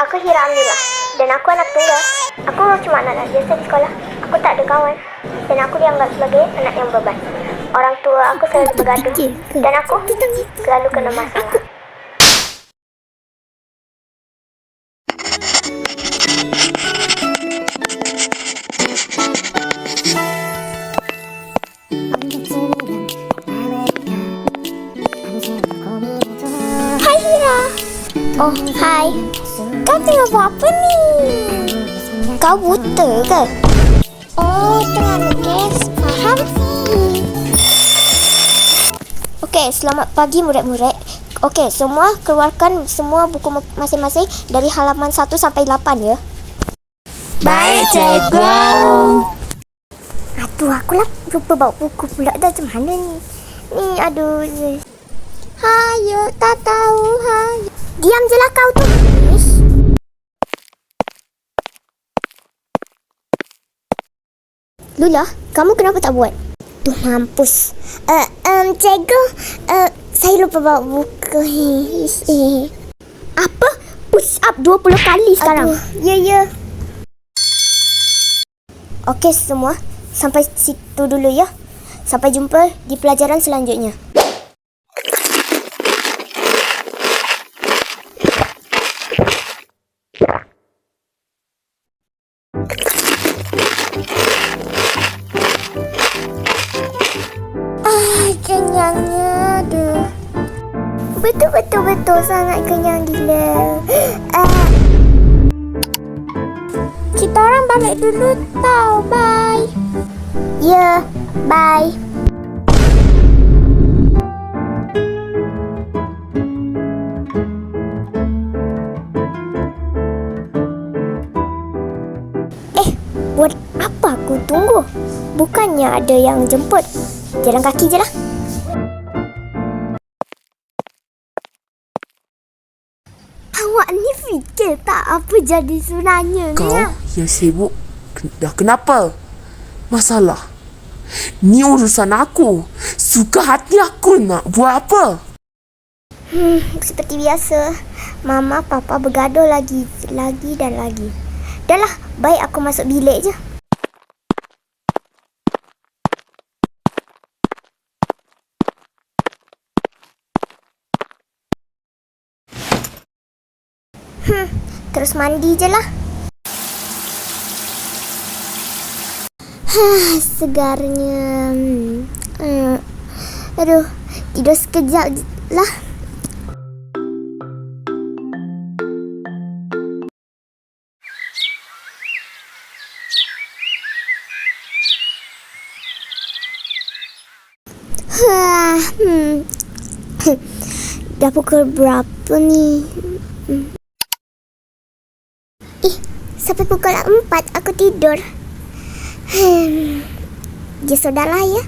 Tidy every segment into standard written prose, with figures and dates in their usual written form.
aku Hira Amila dan aku anak tunggal. Aku cuma anak biasa di sekolah. Aku tak ada kawan dan aku dianggap sebagai anak yang beban. Orang tua aku selalu bergaduh dan aku selalu kena masalah. Hai Hira. Oh, hai. Kau tengah buat apa ni? Kau buta ke? Oh, tengah lukis. Faham? Okey, selamat pagi murid-murid. Okey, semua keluarkan semua buku masing-masing dari halaman 1 sampai 8 ya. Baik, cikgu. Aduh, aku lah lupa bawa buku pula dah. Macam mana ni? Ni, aduh. Hayo, tak tahu. Hayo. Diam je lah kau tu. Ish. Lula, kamu kenapa tak buat? Tuh, mampus. Cikgu, saya lupa bawa buku. Apa? Push up 20 kali sekarang? Aduh, ya. Okey semua, sampai situ dulu ya. Sampai jumpa di pelajaran selanjutnya. Kenyangnya aduh. Betul sangat kenyang gila. Kita orang balik dulu tau. Bye. Ya, bye. Buat apa aku tunggu? Bukannya ada yang jemput. Jalan kaki je lah. Awak ni fikir tak apa jadi sebenarnya Kau ni? yang sibuk. Dah kenapa? Masalah. Ni urusan aku. Suka hati aku nak buat apa? Seperti biasa. Mama, Papa bergaduh lagi dan lagi. Dah lah, baik aku masuk bilik je. Terus mandi je lah. Segarnya. Aduh, tidur sekejap je lah. Dah pukul berapa ni? Sampai pukul 4 aku tidur. Ya sudahlah ya.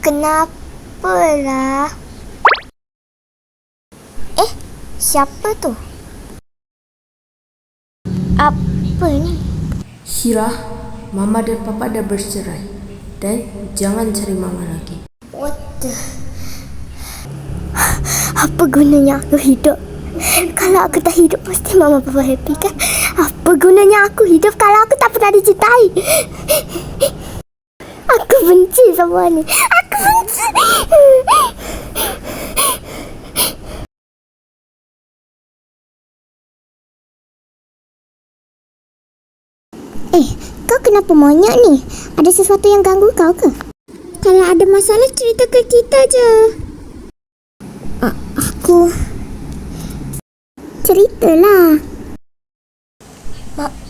Kenapalah? Siapa tu? Apa ni? Hira, Mama dan Papa dah bercerai. Dan jangan cari Mama lagi. What the? Apa gunanya aku hidup? Kalau aku tak hidup, pasti Mama Papa happy kan? Apa gunanya aku hidup kalau aku tak pernah dicintai? Aku benci semua ni. Aku benci. Kau kenapa monyet ni? Ada sesuatu yang ganggu kau ke? Kalau ada masalah, cerita ke kita je. Aku... Ceritalah.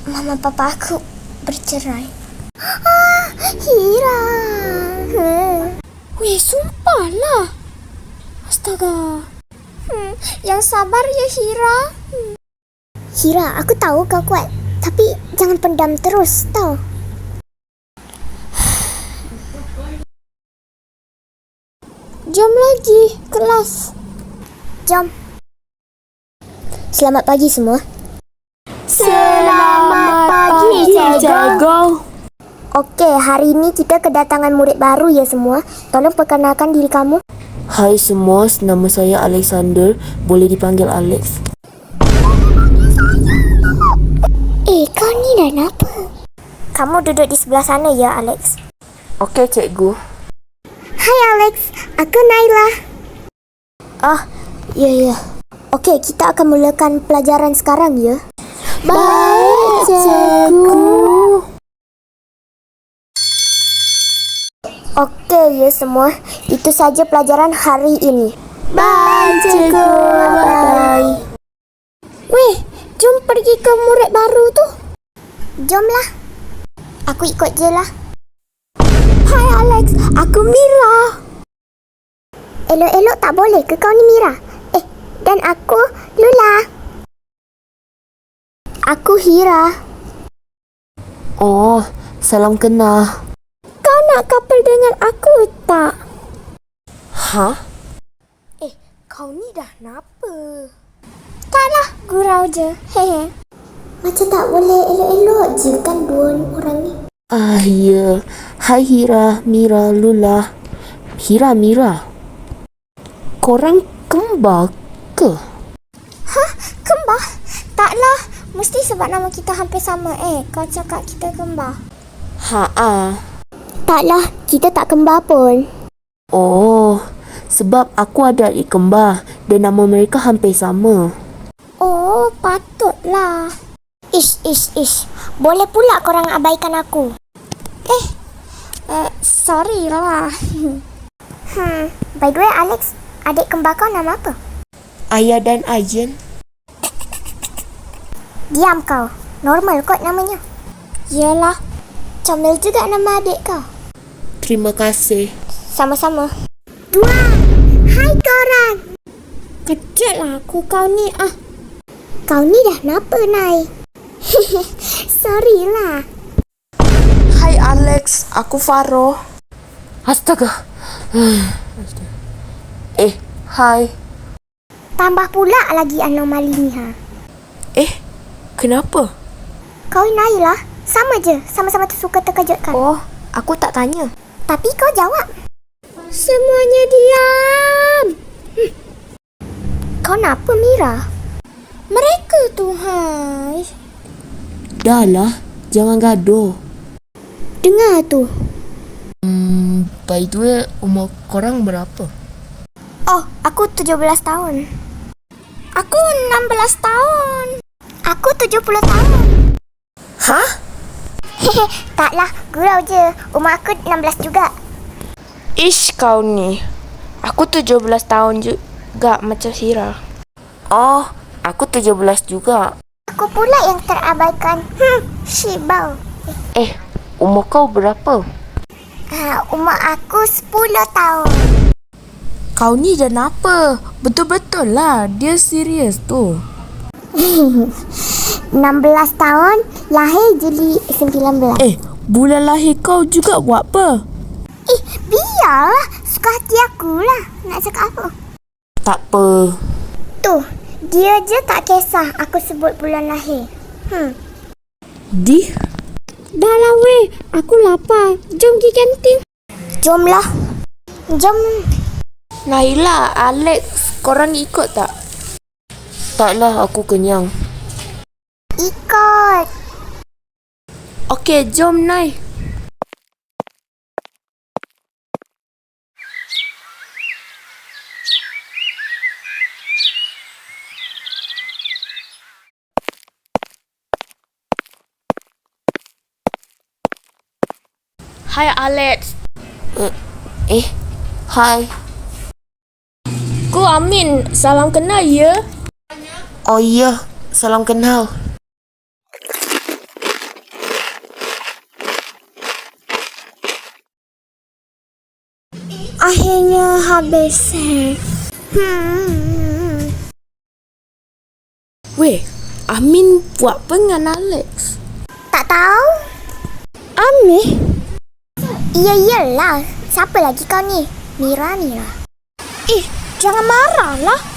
Mama Papa aku bercerai. Hira. Weh, sumpahlah. Astaga. Yang sabar ya Hira. Hira, aku tahu kau kuat. Tapi jangan pendam terus, tau. Jom lagi, kelas. Jom. Selamat pagi semua. Selamat pagi, cikgu. Okey, hari ini kita kedatangan murid baru ya semua. Tolong perkenalkan diri kamu. Hai semua, nama saya Alexander. Boleh dipanggil Alex. Kau ni dah apa? Kamu duduk di sebelah sana ya, Alex. Okey, cikgu. Hai Alex, aku Naila. Ya. Okey, kita akan mulakan pelajaran sekarang ya. Baik, cikgu. Okey ya semua, itu saja pelajaran hari ini. Bye, cikgu. Bye. Weh, jom pergi ke murid baru tu. Jomlah. Aku ikut je lah. Hai Alex, aku Mira. Elok-elok tak boleh ke kau ni Mira? Dan aku Lula. Aku Hira. Oh, salam kenal. Kau nak couple dengan aku tak? Hah? Kau ni dah kenapa? Taklah, gurau je. Hehe. Macam tak boleh elok-elok je kan dua orang ni. Ya. Hai Hira, Mira, Lula. Hira, Mira. Korang kembar ke? Kembar? Taklah, mesti sebab nama kita hampir sama. Kau cakap kita kembar. Taklah, kita tak kembar pun. Oh, sebab aku ada adik kembar dan nama mereka hampir sama. Oh, patutlah. Ish. Boleh pula korang abaikan aku. Sorry lah. By the way, Alex, adik kembar kau nama apa? Ayah dan Ayen. Diam kau. Normal kot namanya. Yalah. Comel juga nama adik kau. Terima kasih. Sama-sama. Dua. Hai korang. Kejut lah aku kau ni. Kau ni dah kenapa, Nai? Sorry lah. Hai Alex, aku Faro. Astaga. Hai. Tambah pula lagi anomali ni Kenapa? Kau Nai lah. Sama je. Sama-sama suka terkejutkan. Oh, aku tak tanya. Tapi kau jawab. Semuanya diam. Kau kenapa Mira? Mereka tu hai. Dah lah, jangan gaduh. Dengar tu. By the way, umur korang berapa? Oh, aku 17 tahun. Aku 16 tahun. Aku 70 tahun. Hah? Taklah, gurau je. Umur aku 16 juga. Ish kau ni. Aku 17 tahun juga macam Hira. Oh, aku 17 juga. Aku pula yang terabaikan. Shibau. Umur kau berapa? Umur aku 10 tahun. Kau ni dah kenapa? Betul-betul lah, dia serius tu. 16 tahun, lahir Juli 19. Bulan lahir kau juga buat apa? Biarlah. Suka hati aku lah. Nak cakap apa? Tak apa. Tu, dia je tak kisah aku sebut bulan lahir. Di? Dah lah weh, aku lapar. Jom pergi kantin. Jomlah. Jom. Naila, Alex, korang ikut tak? Taklah, aku kenyang. Ikut. Okey, jom Nai. Hai Alex. Hai. Ku Amin, salam kenal ya. Oh iya, salam kenal. Akhirnya habis. Weh, Amin buat apa dengan Alex? Tak tahu. Amin? Iyalah. Siapa lagi kau ni? Mira. Jangan marah lah.